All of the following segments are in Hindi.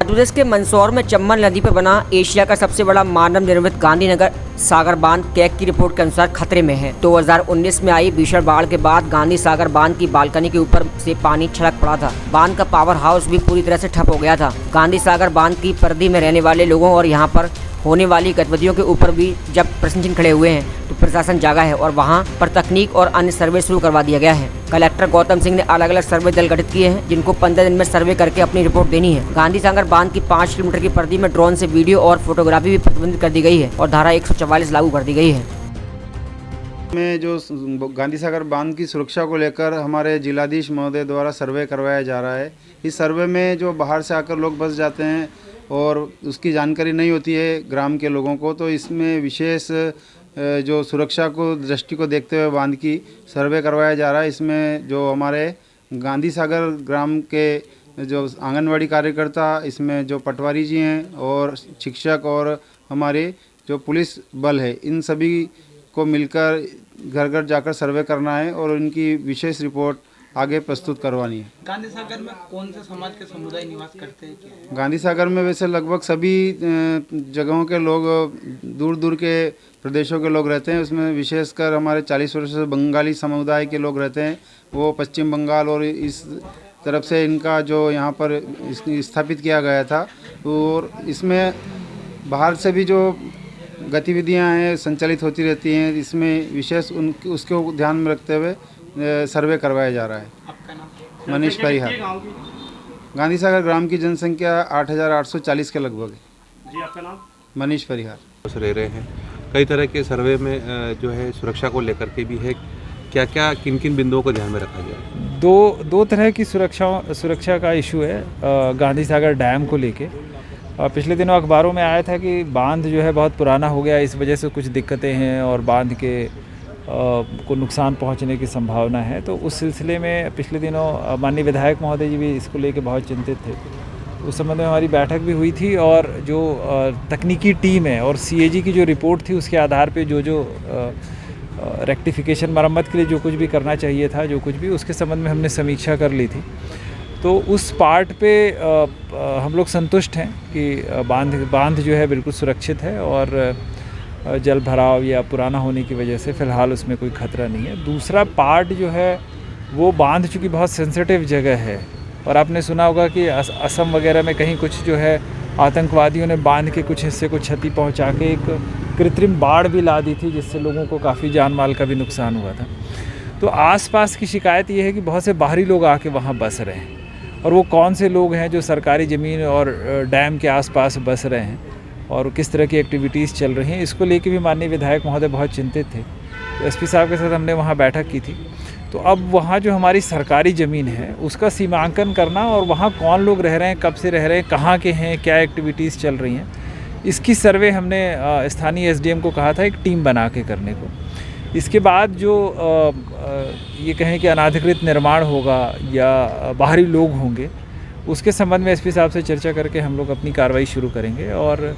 मध्य प्रदेश के मंदसौर में चंबल नदी पर बना एशिया का सबसे बड़ा मानव निर्मित गांधीनगर सागर बांध कैग की रिपोर्ट के अनुसार खतरे में है। 2019 में आई भीषण बाढ़ के बाद गांधी सागर बांध की बालकनी के ऊपर से पानी छलक पड़ा था। बांध का पावर हाउस भी पूरी तरह से ठप हो गया था। गांधी सागर बांध की परिधि में रहने वाले लोगों और यहाँ पर होने वाली गतिविधियों के ऊपर भी जब प्रश्न चिन्ह खड़े हुए हैं तो प्रशासन जागा है और वहां पर तकनीक और अन्य सर्वे शुरू करवा दिया गया है। कलेक्टर गौतम सिंह ने अलग अलग सर्वे दल गठित किए हैं जिनको 15 दिन में सर्वे करके अपनी रिपोर्ट देनी है। गांधी सागर बांध की 5 किलोमीटर की परिधि में ड्रोन से वीडियो और फोटोग्राफी भी प्रतिबंधित कर दी गई है और धारा 144 लागू कर दी गई है। में जो गांधी सागर बांध की सुरक्षा को लेकर हमारे जिलाधीश महोदय द्वारा सर्वे करवाया जा रहा है। इस सर्वे में जो बाहर से आकर लोग बस जाते हैं और उसकी जानकारी नहीं होती है ग्राम के लोगों को, तो इसमें विशेष जो सुरक्षा को दृष्टि को देखते हुए बांध की सर्वे करवाया जा रहा है। इसमें जो हमारे गांधी सागर ग्राम के जो आंगनवाड़ी कार्यकर्ता, इसमें जो पटवारी जी हैं और शिक्षक और हमारे जो पुलिस बल है, इन सभी को मिलकर घर घर जाकर सर्वे करना है और उनकी विशेष रिपोर्ट आगे प्रस्तुत करवानी है। गांधी सागर में कौन से समाज के समुदाय निवास करते हैं? गांधी सागर में वैसे लगभग सभी जगहों के लोग, दूर दूर के प्रदेशों के लोग रहते हैं। उसमें विशेषकर हमारे 40 वर्ष से बंगाली समुदाय के लोग रहते हैं। वो पश्चिम बंगाल और इस तरफ से इनका जो यहाँ पर स्थापित किया गया था, और इसमें बाहर से भी जो गतिविधियाँ हैं संचालित होती रहती हैं। इसमें विशेष उसको ध्यान में रखते हुए सर्वे करवाया जा रहा है। आपका नाम? मनीष परिहार। गांधी सागर ग्राम की जनसंख्या 8840 के लगभग है। जी, आपका नाम? मनीष परिहार। रह रहे हैं कई तरह के सर्वे में जो है सुरक्षा को लेकर के भी है। क्या क्या किन किन बिंदुओं को ध्यान में रखा गया? दो तरह की सुरक्षा का इशू है गांधी सागर डैम को लेके। पिछले दिनों अखबारों में आया था कि बांध जो है बहुत पुराना हो गया, इस वजह से कुछ दिक्कतें हैं और बांध के को नुकसान पहुंचने की संभावना है। तो उस सिलसिले में पिछले दिनों माननीय विधायक महोदय जी भी इसको लेके बहुत चिंतित थे। उस संबंध में हमारी बैठक भी हुई थी और जो तकनीकी टीम है और सीएजी की जो रिपोर्ट थी उसके आधार पे जो रेक्टिफिकेशन मरम्मत के लिए जो कुछ भी करना चाहिए था, जो कुछ भी उसके संबंध में हमने समीक्षा कर ली थी। तो उस पार्ट पे हम लोग संतुष्ट हैं कि बांध जो है बिल्कुल सुरक्षित है और जल भराव या पुराना होने की वजह से फ़िलहाल उसमें कोई खतरा नहीं है। दूसरा पार्ट जो है वो बांध चूँकि बहुत सेंसिटिव जगह है और आपने सुना होगा कि असम वगैरह में कहीं कुछ जो है आतंकवादियों ने बांध के कुछ हिस्से को क्षति पहुंचा के एक कृत्रिम बाढ़ भी ला दी थी, जिससे लोगों को काफ़ी जान माल का भी नुकसान हुआ था। तो आसपास की शिकायत ये है कि बहुत से बाहरी लोग आके वहाँ बस रहे हैं और वो कौन से लोग हैं जो सरकारी ज़मीन और डैम के आसपास बस रहे हैं और किस तरह की एक्टिविटीज़ चल रही हैं, इसको लेके भी माननीय विधायक महोदय बहुत चिंतित थे। तो एसपी साहब के साथ हमने वहाँ बैठक की थी। तो अब वहाँ जो हमारी सरकारी ज़मीन है उसका सीमांकन करना और वहाँ कौन लोग रह रहे हैं, कब से रह रहे हैं, कहाँ के हैं, क्या एक्टिविटीज़ चल रही हैं, इसकी सर्वे हमने स्थानीय एसडीएम को कहा था एक टीम बना के करने को। इसके बाद जो ये कहें कि अनाधिकृत निर्माण होगा या बाहरी लोग होंगे, उसके संबंध में एसपी साहब से चर्चा करके हम लोग अपनी कार्रवाई शुरू करेंगे और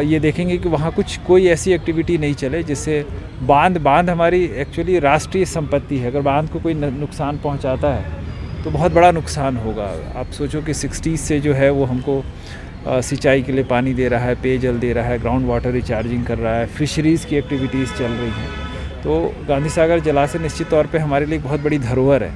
ये देखेंगे कि वहाँ कोई ऐसी एक्टिविटी नहीं चले जिससे बांध हमारी एक्चुअली राष्ट्रीय संपत्ति है। अगर बांध को कोई नुकसान पहुँचाता है तो बहुत बड़ा नुकसान होगा। आप सोचो कि 60s से जो है वो हमको सिंचाई के लिए पानी दे रहा है, पेयजल दे रहा है, ग्राउंड वाटर रिचार्जिंग कर रहा है, फिशरीज़ की एक्टिविटीज़ चल रही हैं। तो गांधी सागर जलाशय निश्चित तौर पे हमारे लिए बहुत बड़ी धरोहर है।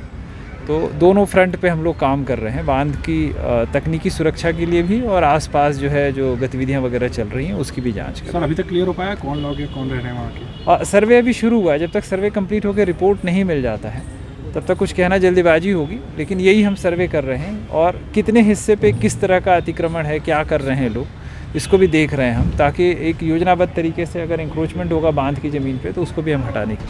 तो दोनों फ्रंट पे हम लोग काम कर रहे हैं, बांध की तकनीकी सुरक्षा के लिए भी और आसपास जो है जो गतिविधियां वगैरह चल रही हैं उसकी भी जांच कर। सर, अभी तक क्लियर हो पाया कौन लोग हैं, कौन रह रहे हैं वहाँ के? सर्वे अभी शुरू हुआ है। जब तक सर्वे कंप्लीट होकर रिपोर्ट नहीं मिल जाता है तब तक कुछ कहना जल्दीबाजी होगी, लेकिन यही हम सर्वे कर रहे हैं और कितने हिस्से पे किस तरह का अतिक्रमण है, क्या कर रहे हैं लोग, इसको भी देख रहे हैं हम, ताकि एक योजनाबद्ध तरीके से अगर इंक्रोचमेंट होगा बांध की ज़मीन पे तो उसको भी हम हटाने की